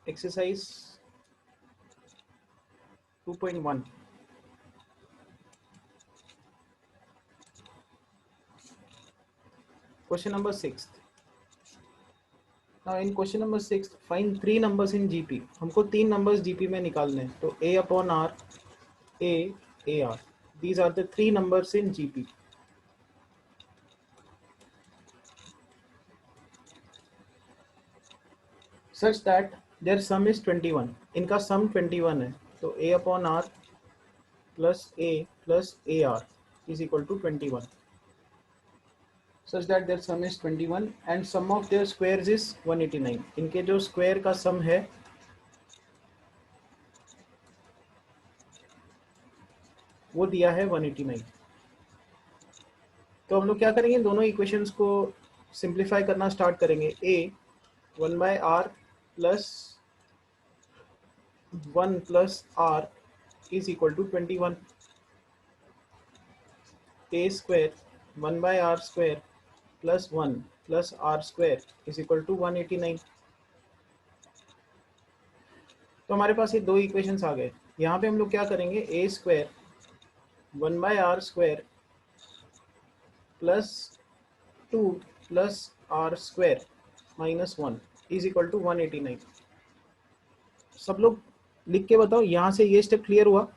exercise 2.1. Question number 6. Now in question number 6, find 3 numbers in GP. हमको 3 numbers GP में निकालने हैं. तो A upon R, A, AR. These are the 3 numbers in GP. Such that their sum is 21. इनका sum 21 है. तो A upon R plus A plus AR is equal to 21. Such that their sum is 21 and sum of their squares is 189. इनके जो square का sum है वो दिया है 189. तो हम लोग क्या करेंगे, दोनों इक्वेशंस को सिंप्लीफाई करना स्टार्ट करेंगे. A 1/r plus 1 plus r is equal to 21. A square 1/r square plus 1 plus r square is equal to 189. तो हमारे पास ये दो इक्वेशंस आ गए. यहाँ पे हम लोग क्या करेंगे, a square 1/r square plus 2 plus r square minus 1 is equal to 189. सब लोग लिख के बताओ, यहाँ से ये स्टेप क्लियर हुआ.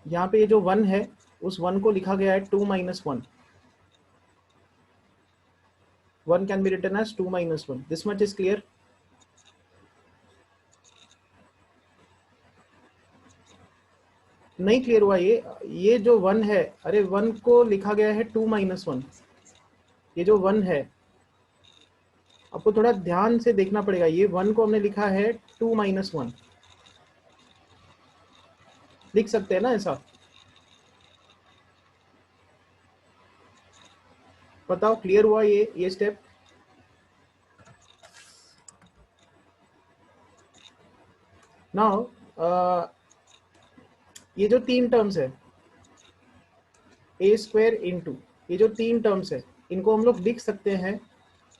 यहाँ पे ये जो 1 है उस 1 को लिखा गया है 2 minus 1. 1 can be written as 2 minus 1. This much is clear. नहीं क्लियर हुआ ये जो 1 है, अरे 1 को लिखा गया है 2 minus 1. ये जो 1 है आपको थोड़ा ध्यान से देखना पड़ेगा. ये 1 को हमने लिखा है 2 minus 1. लिख सकते हैं ना ऐसा? बताओ क्लियर हुआ ये स्टेप? नाउ ये जो 3 टर्म्स है a स्क्वायर इंटू ये जो 3 टर्म्स है इनको हम लोग लिख सकते हैं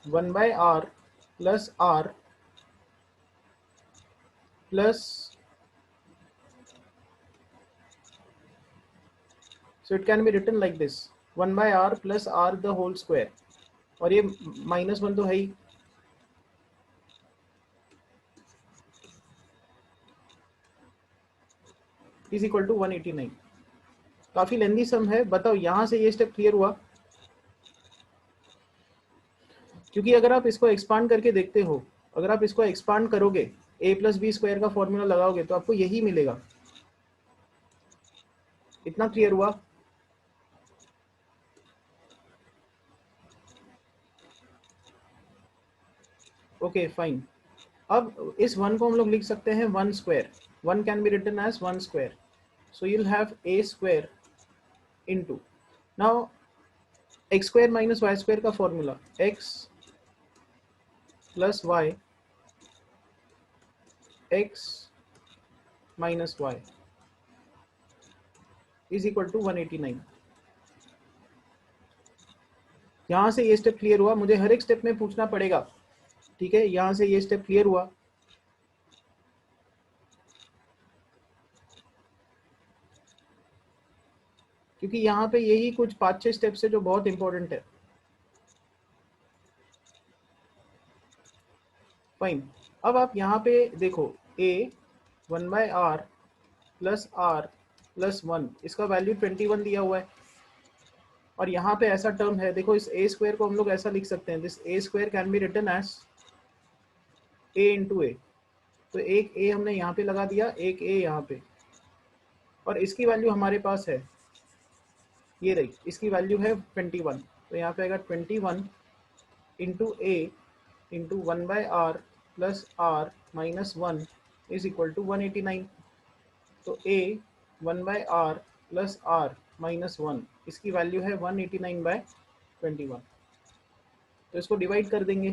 1/r plus r plus, so it can be written like this 1/r plus r the whole square. और ये -1 तो है ही. Is equal to 189. काफी लेंदी सम है. बताओ यहां से ये स्टेप क्लियर हुआ? क्योंकि अगर आप इसको एक्सपांड करके देखते हो, अगर आप इसको एक्सपांड करोगे a प्लस बी स्क्वायर का फॉर्मूला लगाओगे तो आपको यही मिलेगा. इतना क्लियर हुआ? Okay fine. अब इस 1 को हम लोग लिख सकते हैं 1 square. 1 can be written as 1 square. So you will have a square into, now x square minus y square का formula x plus y x minus y is equal to 189. यहां से ये स्टेप क्लियर हुआ? मुझे हर एक step में पूछना पड़ेगा, ठीक है? यहां से ये स्टेप क्लियर हुआ? क्योंकि यहाँ पे यही कुछ 5-6 स्टेप्स है जो बहुत इंपॉर्टेंट है. फाइन. अब आप यहाँ पे देखो a 1/r plus r plus 1 इसका वैल्यू 21 दिया हुआ है. और यहाँ पे ऐसा टर्म है, देखो इस a स्क्वायर को हम लोग ऐसा लिख सकते हैं, this a square can be written as a into a. तो एक a हमने यहाँ पे लगा दिया, एक a यहाँ पे, और इसकी वैल्यू हमारे पास है ये रही, इसकी वैल्यू है 21. तो यहाँ पे आएगा 21 into a into 1/r plus r minus 1 is equal to 189. तो a 1/r plus r minus 1 इसकी वैल्यू है 189/21. तो इसको डिवाइड कर देंगे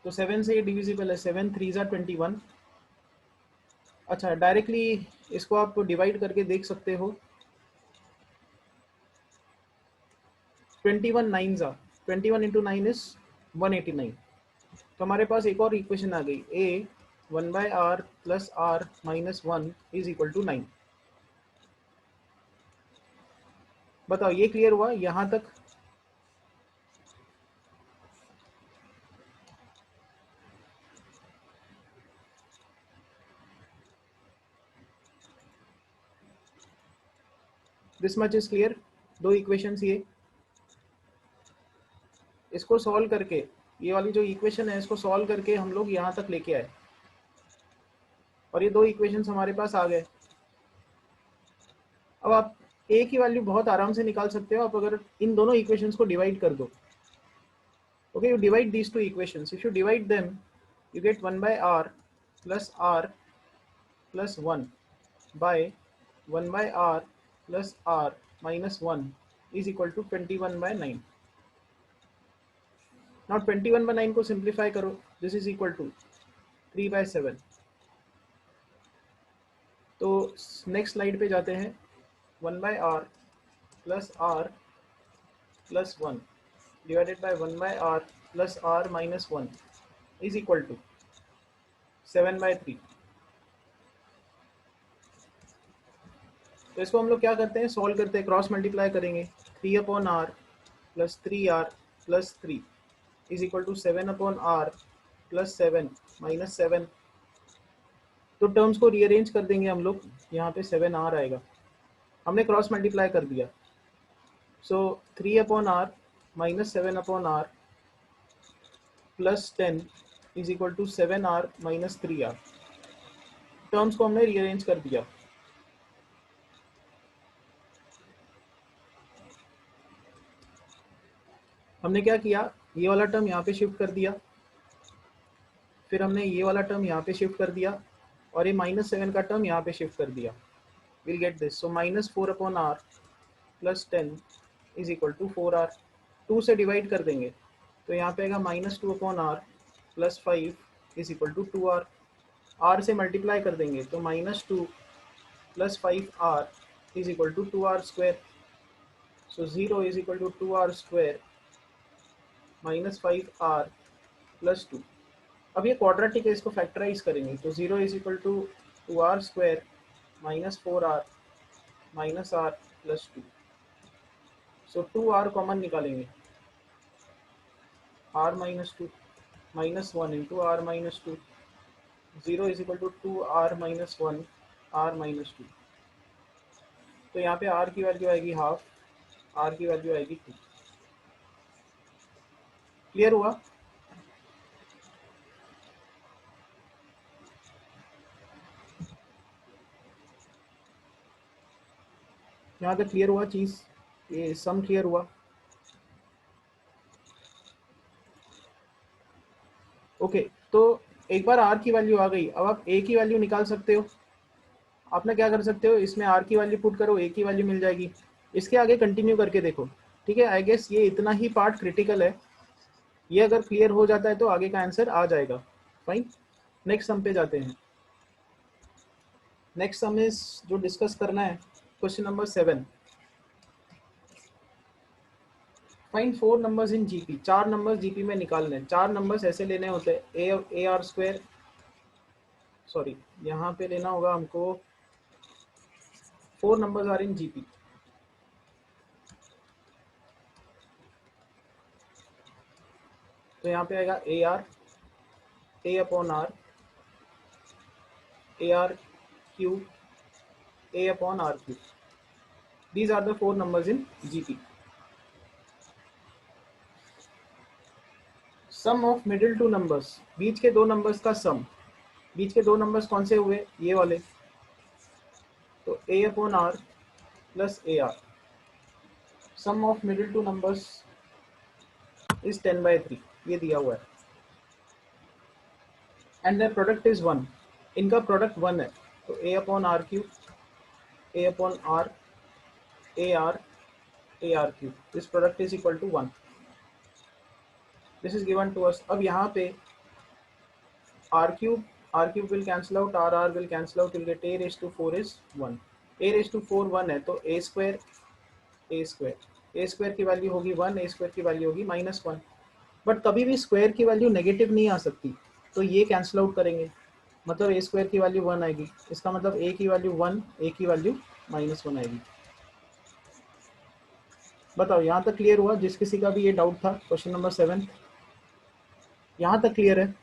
तो 7 से ये डिविजिबल है. 7 3 ज़ा 21. अच्छा, डायरेक्टली इसको आप डिवाइड करके देख सकते हो. 21 9 ज़ा 21 इंटू 9 इज 189। तो हमारे पास एक और इक्वेशन आ गई, a 1/r plus r minus 1 is equal to 9। बताओ ये क्लियर हुआ यहाँ तक? This much is clear. दो इक्वेशंस ये, इसको सॉल्व करके, ये वाली जो इक्वेशन है इसको सॉल्व करके हम लोग यहाँ तक लेके आए और ये दो इक्वेशंस हमारे पास आ गए। अब आप a की वैल्यू बहुत आराम से निकाल सकते हो आप अगर इन दोनों इक्वेशंस को डिवाइड कर दो। Okay, you divide these two equations, if you divide them you get 1/r plus r plus 1 by 1/r plus r minus 1 is equal to 21/9. Now 21/9 को simplify करो, this is equal to 3/7। तो next slide पे जाते हैं। 1/r plus r plus 1 divided by 1/r plus r minus 1 is equal to 7/3। तो इसको हम लोग क्या करते हैं, सॉल्व करते हैं, क्रॉस मल्टीप्लाई करेंगे। 3/r plus 3r plus 3 is equal to 7/r plus 7 minus 7। तो टर्म्स को रीअरेंज कर देंगे हम लोग, यहाँ पे 7r आएगा, हमने क्रॉस मल्टीप्लाई कर दिया। So 3/r minus 7/r plus 10 is equal to 7r minus 3r। Terms को हमने रीअरेंज कर दिया। हमने क्या किया, ये वाला टर्म यहाँ पे शिफ्ट कर दिया, फिर हमने ये वाला टर्म यहाँ पे शिफ्ट कर दिया और ये -7 का टर्म यहाँ पे शिफ्ट कर दिया। Will get this, so -4/r plus 10 is equal to 4r। 2 से डिवाइड कर देंगे तो यहाँ पे आएगा -2/r plus 5 is equal to 2r। r से मल्टीप्लाई कर देंगे तो -2 plus 5r is equal to 2r square. So 0 is equal to 2r square minus 5r plus 2। अब ये क्वाड्रेटिक है, इसको फैक्टराइज करेंगे तो 0 is equal to 2r square minus 4r minus r plus 2। So 2r common निकालेंगे, r minus 2 minus 1 into r minus 2। 0 is equal to 2r minus 1 r minus 2। तो यहाँ पे r की वैल्यू आएगी हाफ, r की वैल्यू आएगी 2। क्लियर हुआ? यहाँ तक क्लियर हुआ चीज़, ये सम क्लियर हुआ? ओके, तो एक बार r की वैल्यू आ गई, अब आप a की वैल्यू निकाल सकते हो। आपने क्या कर सकते हो, इसमें r की वैल्यू पुट करो, a की वैल्यू मिल जाएगी। इसके आगे कंटिन्यू करके देखो, ठीक है। आई गेस ये इतना ही पार्ट क्रिटिकल है, ये अगर क्लियर हो जाता है तो आगे का आंसर आ जाएगा। फाइन, नेक्स्ट सम पे जाते हैं। नेक्स्ट सम इज जो डिस्कस करना है, question number 7। Find 4 numbers in GP. 4 numbers GP में निकालने हैं। 4 नंबर्स ऐसे लेने होते हैं, ए आर स्क्वायर, सॉरी यहाँ पे लेना होगा हमको 4 नंबर्स आर इन जीपी। तो यहाँ पे आएगा a r, a upon r, a r cube, a upon r cube. These are the 4 numbers in GP. Sum of middle two numbers, बीच के दो नंबर्स का सम। बीच के दो नंबर्स कौन से हुए, ये वाले। तो a upon r plus a r. Sum of middle two numbers is 10/3, ये दिया हुआ है। एंड द प्रोडक्ट इज 1, इनका प्रोडक्ट 1 है। तो a upon r cube, a upon r, a r cube, this product is equal to 1। This is given to us. अब यहाँ पे r cube will cancel out, are will cancel out, will get a raised to 4 is 1। a raised to 4 1 है तो a square, A square की value होगी 1, ए square की value होगी -1। But कभी भी स्क्वायर की वैल्यू नेगेटिव नहीं आ सकती, तो ये कैंसिल आउट करेंगे, मतलब ए स्क्वायर की वैल्यू 1 आएगी, इसका मतलब ए की वैल्यू 1, ए की वैल्यू -1 आएगी। बताओ यहाँ तक क्लियर हुआ? जिस किसी का भी ये डाउट था, क्वेश्चन नंबर 7 यहाँ तक क्लियर है?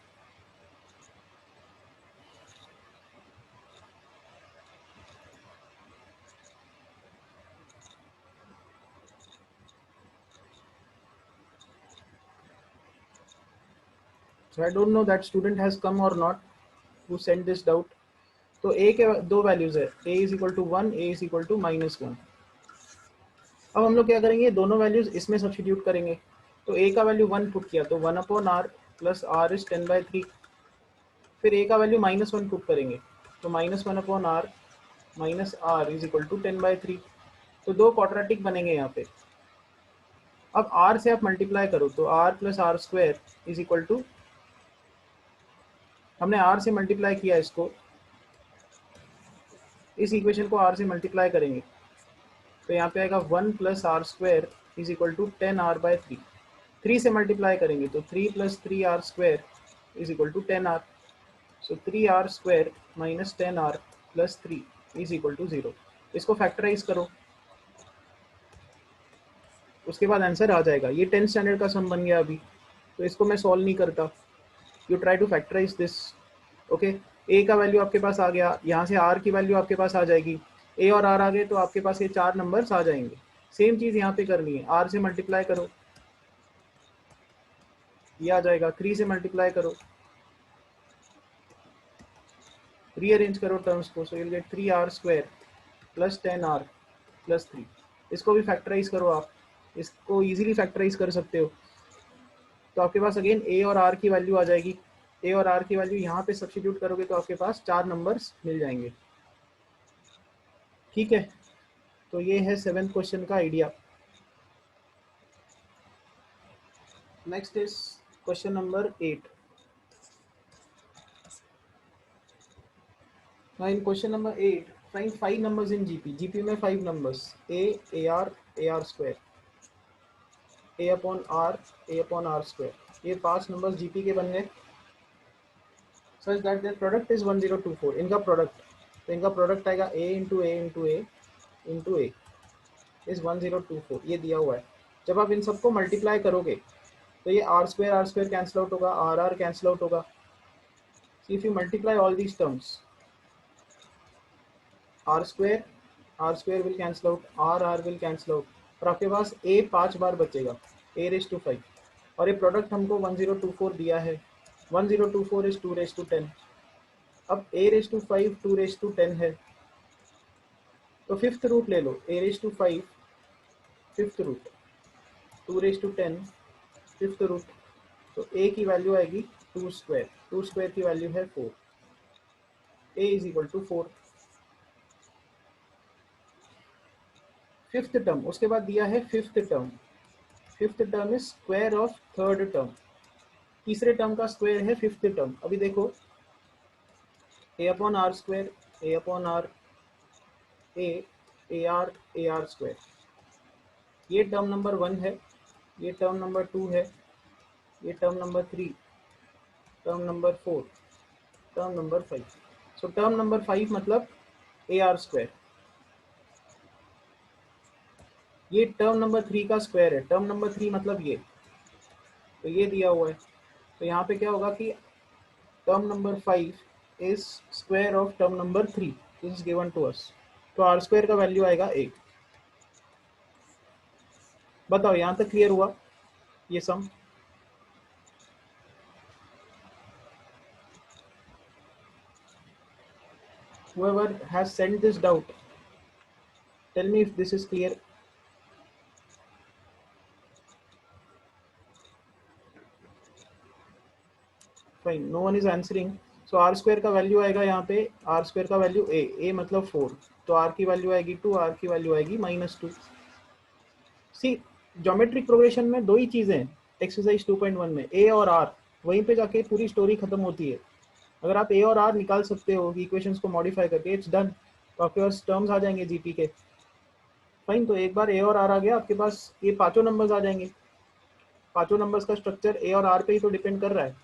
So I don't know that student has come or not who sent this doubt. तो a के दो वैल्यूज है, a is equal to 1, a is equal to -1। अब हम लोग क्या करेंगे, दोनों वैल्यूज इसमें सब्स्टिट्यूट करेंगे। तो a का वैल्यू 1 पुट किया तो 1/r प्लस r इज 10/3। फिर a का वैल्यू -1 पुट करेंगे तो -1/r minus r is equal to 10/3। तो दो क्वाड्रेटिक बनेंगे यहाँ पे। अब r से आप मल्टीप्लाई करो तो r plus R square is equal to, हमने r से मल्टीप्लाई किया इसको, इस इक्वेशन को r से मल्टीप्लाई करेंगे तो यहाँ पे आएगा 1 plus R square is equal to 10r/3। 3 से मल्टीप्लाई करेंगे तो 3 plus 3r square is equal to 10r। So 3r square minus 10r plus 3 is equal to 0। इसको फैक्टराइज करो, उसके बाद आंसर आ जाएगा। ये 10th स्टैंडर्ड का सम बन गया अभी, तो इसको मैं सॉल्व नहीं करता। You try to factorise this. Okay, a का वैल्यू आपके पास आ गया, यहाँ से आर की वैल्यू आपके पास आ जाएगी, ए और आर आ गए तो आपके पास ये 4 नंबर्स आ जाएंगे। सेम चीज़ यहाँ पे करनी है, आर से मल्टीप्लाई करो, ये आ जाएगा। 3 से मल्टीप्लाई करो, रीअरेंज करो टर्म्स को, सो you will get 3r square plus 10r plus 3। इसको भी फैक्टराइज करो आप, इसको इजीली फैक्टराइज कर सकते हो। तो आपके पास अगेन ए और आर की वैल्यू आ जाएगी। ए और आर की वैल्यू यहाँ पे सब्स्टिट्यूट करोगे तो आपके पास 4 नंबर्स मिल जाएंगे। ठीक है, तो ये है 7th क्वेश्चन का idea. Next is question number 8। Now in question number 8, find 5 numbers in GP. GP में 5 numbers A, AR, AR square, A upon R, A upon R square। ये 5 numbers GP के बन गए। Such that their product is 1024। इनका product, तो इनका product आएगा A into A into A into A is 1024। ये दिया हुआ है। जब आप इन सबको मल्टीप्लाई करोगे तो ये आर स्क्वायर कैंसिल आउट होगा, आर कैंसिल आउट होगा। If you multiply all these terms, R square will cancel out, are will cancel out, और आपके पास ए 5 बार बचेगा, a⁵5। और ये प्रोडक्ट हमको 1024 दिया है। 1024 इज 2⁻10। अब a⁵5 2⁻10 है, तो फिफ्थ रूट ले लो। a⁵5 fifth root, 2⁻10 fifth root, तो a की वैल्यू आएगी 2 स्क्वायर। 2 स्क्वायर की वैल्यू है 4। a is equal to 4। Fifth term, उसके बाद दिया है fifth term. Fifth term is square of third term. तीसरे टर्म का स्क्वायर है फिफ्थ टर्म। अभी देखो, a upon r square, a upon r, a r square. ये टर्म नंबर 1 है, ये टर्म नंबर 2 है, ये term number 3, term number 4, term number 5। So term number 5 मतलब ए आर स्क्वायर। ये टर्म नंबर 3 का स्क्वायर है। टर्म नंबर 3 मतलब ये, तो ये दिया हुआ है। तो यहाँ पे क्या होगा कि term number 5 is square of term number 3। This is given to us. तो आर स्क्वायर का वैल्यू आएगा 8। बताओ यहाँ तक क्लियर हुआ ये सम? Whoever has sent this doubt, tell me if this is clear. Fine, no one is answering. So r square का value आएगा यहाँ पे, r स्क्वायर का वैल्यू a मतलब 4, तो r की वैल्यू आएगी 2, r की वैल्यू आएगी -2। सी, ज्योमेट्रिक प्रोग्रेशन में दो ही चीजें हैं एक्सरसाइज 2.1 में, a और r। वहीं पे जाके पूरी स्टोरी खत्म होती है। अगर आप a और r निकाल सकते हो इक्वेशंस को मॉडिफाई करके, इट्स डन। तो आपके पास टर्म्स आ जाएंगे जीपी के। फाइन, तो एक बार ए और आर आ गया आपके पास, ये पांचों नंबर्स आ जाएंगे। पांचों नंबर्स का स्ट्रक्चर ए और आर पे ही तो डिपेंड कर रहा है।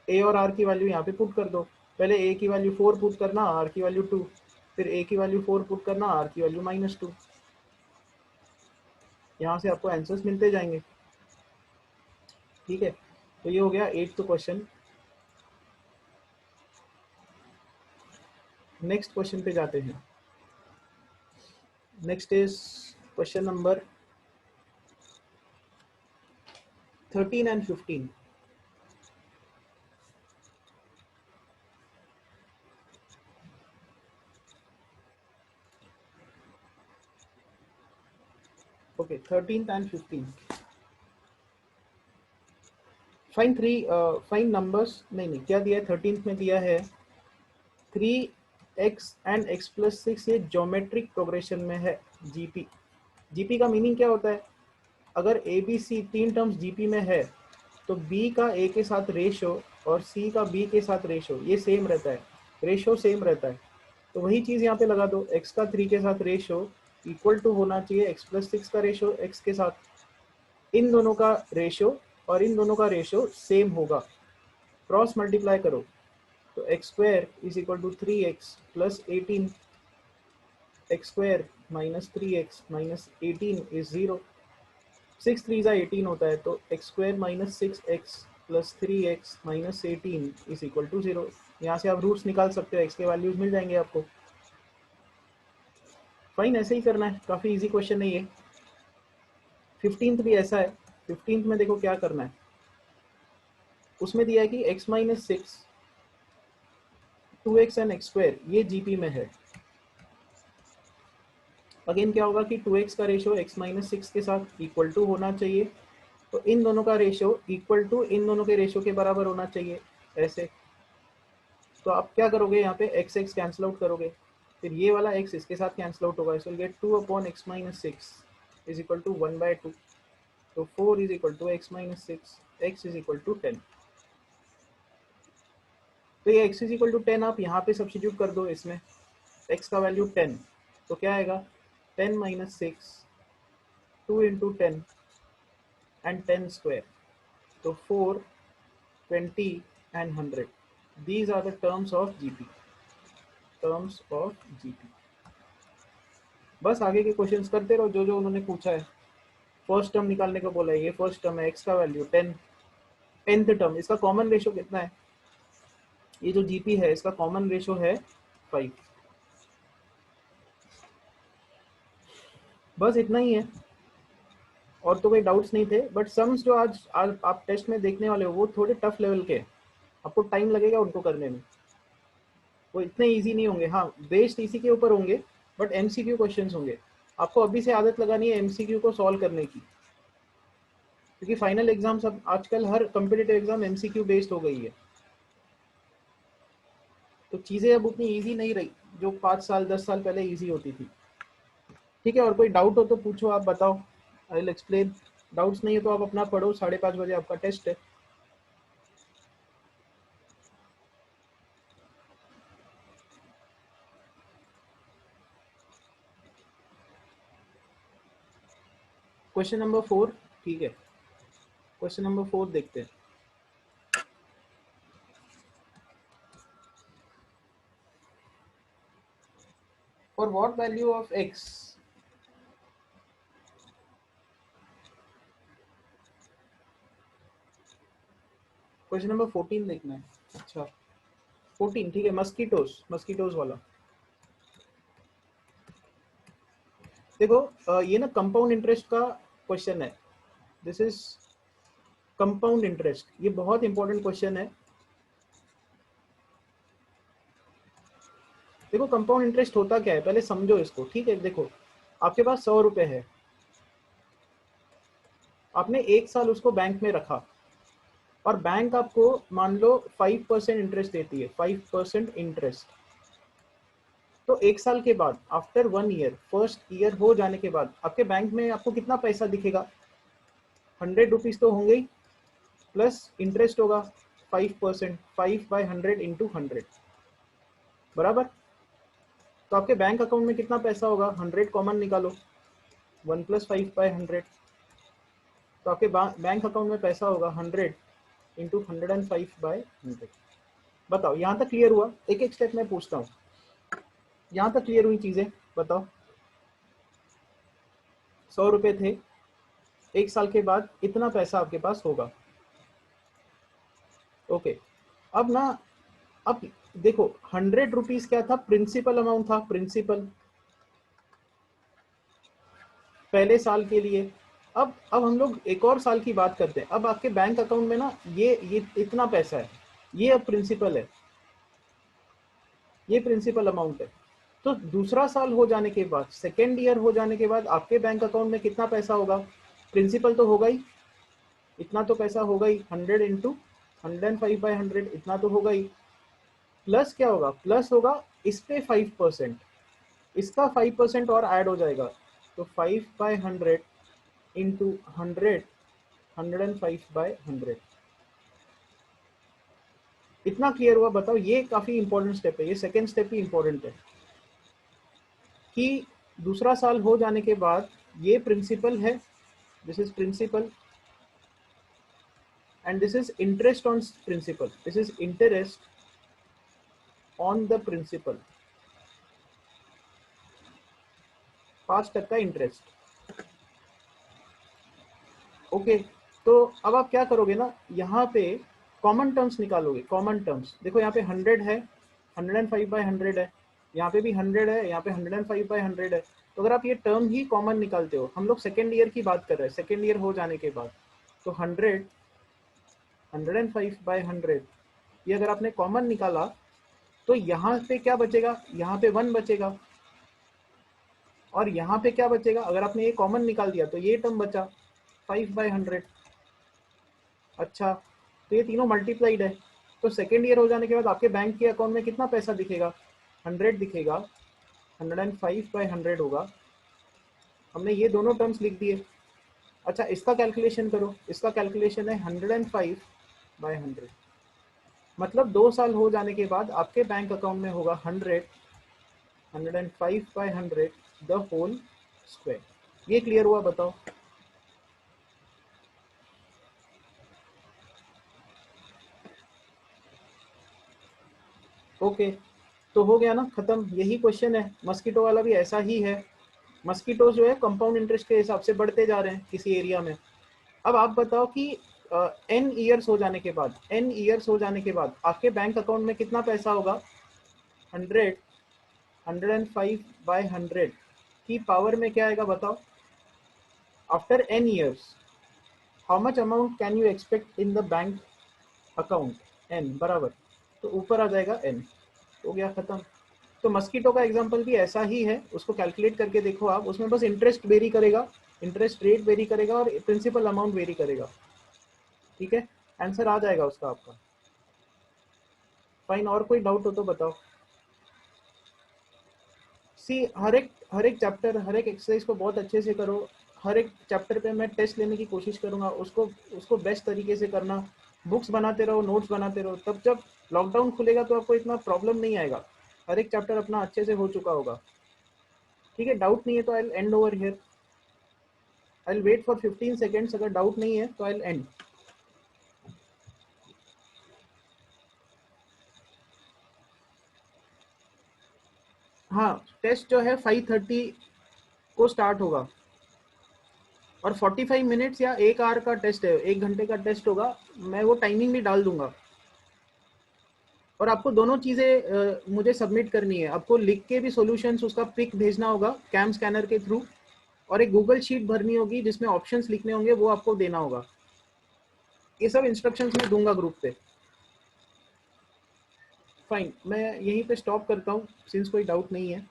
ए और आर की वैल्यू यहाँ पे पुट कर दो। पहले ए की वैल्यू 4 पुट करना, आर की वैल्यू 2, फिर ए की वैल्यू 4 पुट करना, आर की वैल्यू -2। यहाँ से आपको आंसर्स मिलते जाएंगे। ठीक है, तो ये हो गया 8th क्वेश्चन। नेक्स्ट क्वेश्चन पे जाते हैं। Next is question number 13 and 15. Okay, 13th and 15th. Fine three, fine numbers, नहीं क्या दिया है 13th में, दिया है 3x and x+6, ये ज्योमेट्रिक प्रोग्रेशन में है। जीपी, जीपी का मीनिंग क्या होता है? अगर ए बी सी तीन टर्म्स जीपी में है तो बी का ए के साथ रेशो और सी का बी के साथ रेशो ये सेम रहता है, रेशो सेम रहता है। तो वही चीज़ यहाँ पे लगा दो, x का 3 के साथ रेशो इक्वल टू होना चाहिए x+6 का रेशो x के साथ। इन दोनों का रेशो और इन दोनों का रेशो सेम होगा, क्रॉस मल्टीप्लाई करो तो x² is equal to 3x plus 18, x² minus 3x minus 18 is 0। 6 3 18 होता है, तो x² minus 6x plus 3x minus 18 is equal to 0। यहाँ से आप रूट्स निकाल सकते हो, x के वैल्यूज मिल जाएंगे आपको। फाइन, ऐसे ही करना है, काफ़ी इजी क्वेश्चन है ये। 15th भी ऐसा है। 15th में देखो क्या करना है, उसमें दिया है कि x minus 6, 2x and x² ये जीपी में है। अगेन क्या होगा कि 2x का रेशो x माइनस 6 के साथ इक्वल टू होना चाहिए, तो इन दोनों का रेशो इक्वल टू इन दोनों के रेशो के बराबर होना चाहिए, ऐसे। तो आप क्या करोगे, यहाँ पे x x कैंसिल आउट करोगे, फिर ये वाला x इसके साथ कैंसिल आउट होगा, so get 2/x minus 6 is equal to 1/2। तो 4 is equal to x minus 6, x is equal to 10। तो ये x इज इक्वल टू 10 आप यहाँ पे सब्स्टिट्यूट कर दो, इसमें x का वैल्यू 10, तो क्या आएगा 10 माइनस 6, 2 इंटू 10 एंड 10 स्क्वायर, तो 4, 20 and 100. These are the terms of GP. Terms of GP. बस आगे के क्वेश्चंस करते रहो जो जो उन्होंने पूछा है। फर्स्ट टर्म निकालने को बोला है, ये फर्स्ट टर्म है, x का वैल्यू 10। 10th टर्म, इसका कॉमन रेशो कितना है? ये जो जीपी है इसका कॉमन रेशो है 5। बस इतना ही है, और तो कोई डाउट्स नहीं थे। बट सम्स जो आज आप टेस्ट में देखने वाले हो वो थोड़े टफ लेवल के, आपको टाइम लगेगा उनको करने में, वो इतने इजी नहीं होंगे। हाँ, बेस्ड इसी के ऊपर होंगे, बट एमसीक्यू क्वेश्चंस होंगे। आपको अभी से आदत लगानी है एमसीक्यू को सॉल्व करने की, क्योंकि फाइनल एग्जाम सब आजकल हर कॉम्पिटिटिव एग्जाम एमसीक्यू बेस्ड हो गई है। तो चीज़ें अब उतनी इजी नहीं रही जो 5 साल 10 साल पहले इजी होती थी। ठीक है, और कोई डाउट हो तो पूछो, आप बताओ, आई विल एक्सप्लेन। डाउट्स नहीं है तो आप अपना पढ़ो, 5:30 बजे आपका टेस्ट है। क्वेश्चन नंबर 4, ठीक है, क्वेश्चन नंबर 4 देखते हैं। For what value of x, question number 14 देखना है। अच्छा 14, ठीक है, मस्कीटोज वाला। देखो ये ना कंपाउंड इंटरेस्ट का क्वेश्चन है। दिस इज कंपाउंड इंटरेस्ट, ये बहुत इंपॉर्टेंट क्वेश्चन है। देखो कंपाउंड इंटरेस्ट होता क्या है, पहले समझो इसको। ठीक है, देखो आपके पास 100 रुपए है, आपने 1 साल उसको बैंक में रखा, और बैंक आपको मान लो 5% इंटरेस्ट देती है, 5% इंटरेस्ट। तो 1 साल के बाद, आफ्टर 1 ईयर, फर्स्ट ईयर हो जाने के बाद, आपके बैंक में आपको कितना पैसा दिखेगा? 100 रुपीज तो होंगे ही, प्लस इंटरेस्ट होगा 5%, 5/100 इंटू 100, बराबर। तो आपके बैंक अकाउंट में कितना पैसा होगा, 100 कॉमन निकालो, 1 + 5/100, तो आपके बैंक अकाउंट में पैसा होगा 100 × 105/100। बताओ यहाँ तक क्लियर हुआ? एक एक स्टेप में पूछता हूँ, यहाँ तक क्लियर हुई चीजें? बताओ। 100 रुपये थे, 1 साल के बाद इतना पैसा आपके पास होगा। ओके, अब ना, अब देखो 100 रुपीज क्या था, प्रिंसिपल अमाउंट था, प्रिंसिपल पहले साल के लिए। अब हम लोग एक और साल की बात करते हैं। अब आपके बैंक अकाउंट में ना ये इतना पैसा है, ये अब प्रिंसिपल है, ये प्रिंसिपल अमाउंट है। तो दूसरा साल हो जाने के बाद, सेकेंड ईयर हो जाने के बाद आपके बैंक अकाउंट में कितना पैसा होगा? प्रिंसिपल तो होगा ही, इतना तो पैसा होगा ही, 100 × 105/100 इतना तो होगा ही। प्लस क्या होगा? प्लस होगा इस पे 5%, इसका 5% और ऐड हो जाएगा, तो 5/100 × 100, 105/100। इतना क्लियर हुआ? बताओ, ये काफी इंपॉर्टेंट स्टेप है, ये सेकेंड स्टेप भी इंपॉर्टेंट है कि दूसरा साल हो जाने के बाद ये प्रिंसिपल है, this is principal, and this is interest on principal, this is interest on the principal, 5% का इंटरेस्ट। ओके, तो अब आप क्या करोगे ना, यहाँ पे कॉमन टर्म्स निकालोगे, कॉमन टर्म्स। देखो यहाँ पे 100 है, 105/100 है, यहाँ पे भी 100 है, यहाँ पे 105/100 है। तो अगर आप ये टर्म ही कॉमन निकालते हो, हम लोग सेकेंड ईयर की बात कर रहे हैं, सेकेंड ईयर हो जाने के बाद, तो 100, 105/100 ये अगर आपने कॉमन निकाला तो यहाँ पे क्या बचेगा? यहाँ पे 1 बचेगा, और यहाँ पे क्या बचेगा? अगर आपने ये कॉमन निकाल दिया तो ये टर्म बचा 5/100। अच्छा, तो ये तीनों मल्टीप्लाइड है, तो सेकेंड ईयर हो जाने के बाद आपके बैंक के अकाउंट में कितना पैसा दिखेगा? 100 दिखेगा, 105/100 होगा। हमने ये दोनों टर्म्स लिख दिए। अच्छा, इसका कैलकुलेशन करो, इसका कैलकुलेशन है 105/100, मतलब 2 साल हो जाने के बाद आपके बैंक अकाउंट में होगा 100, 105/100 द होल स्क्वायर। ये क्लियर हुआ? बताओ। ओके, तो हो गया ना खत्म, यही क्वेश्चन है। मस्कीटो वाला भी ऐसा ही है, मस्कीटो जो है कंपाउंड इंटरेस्ट के हिसाब से बढ़ते जा रहे हैं किसी एरिया में। अब आप बताओ कि n ईयर्स हो जाने के बाद, n ईयर्स हो जाने के बाद आपके बैंक अकाउंट में कितना पैसा होगा? 100, 105/100 की पावर में क्या आएगा? बताओ। After n years how much amount can you expect in the bank account? n बराबर, तो ऊपर आ जाएगा n। हो गया खत्म। तो मस्कीटो का एग्जांपल भी ऐसा ही है, उसको कैलकुलेट करके देखो आप, उसमें बस इंटरेस्ट वेरी करेगा, इंटरेस्ट रेट वेरी करेगा और प्रिंसिपल अमाउंट वेरी करेगा। ठीक है, आंसर आ जाएगा उसका आपका। फाइन, और कोई डाउट हो तो बताओ। सी, हर एक चैप्टर, हर एक एक्सरसाइज को बहुत अच्छे से करो। हर एक चैप्टर पे मैं टेस्ट लेने की कोशिश करूंगा, उसको बेस्ट तरीके से करना। बुक्स बनाते रहो, नोट्स बनाते रहो, तब जब लॉकडाउन खुलेगा तो आपको इतना प्रॉब्लम नहीं आएगा, हर एक चैप्टर अपना अच्छे से हो चुका होगा। ठीक है, डाउट नहीं है तो I will end over here, I will wait for 15 seconds. अगर डाउट नहीं है तो आई विल एंड। हाँ, टेस्ट जो है 5:30 को स्टार्ट होगा, और 45 मिनट्स या 1 आवर का टेस्ट है, 1 घंटे का टेस्ट होगा। मैं वो टाइमिंग भी डाल दूंगा। और आपको दोनों चीज़ें मुझे सबमिट करनी है, आपको लिख के भी सॉल्यूशंस, उसका पिक भेजना होगा कैम स्कैनर के थ्रू, और एक गूगल शीट भरनी होगी जिसमें ऑप्शंस लिखने होंगे, वो आपको देना होगा। ये सब इंस्ट्रक्शंस मैं दूंगा ग्रुप पे। फाइन, मैं यहीं पे स्टॉप करता हूँ सिंस कोई डाउट नहीं है।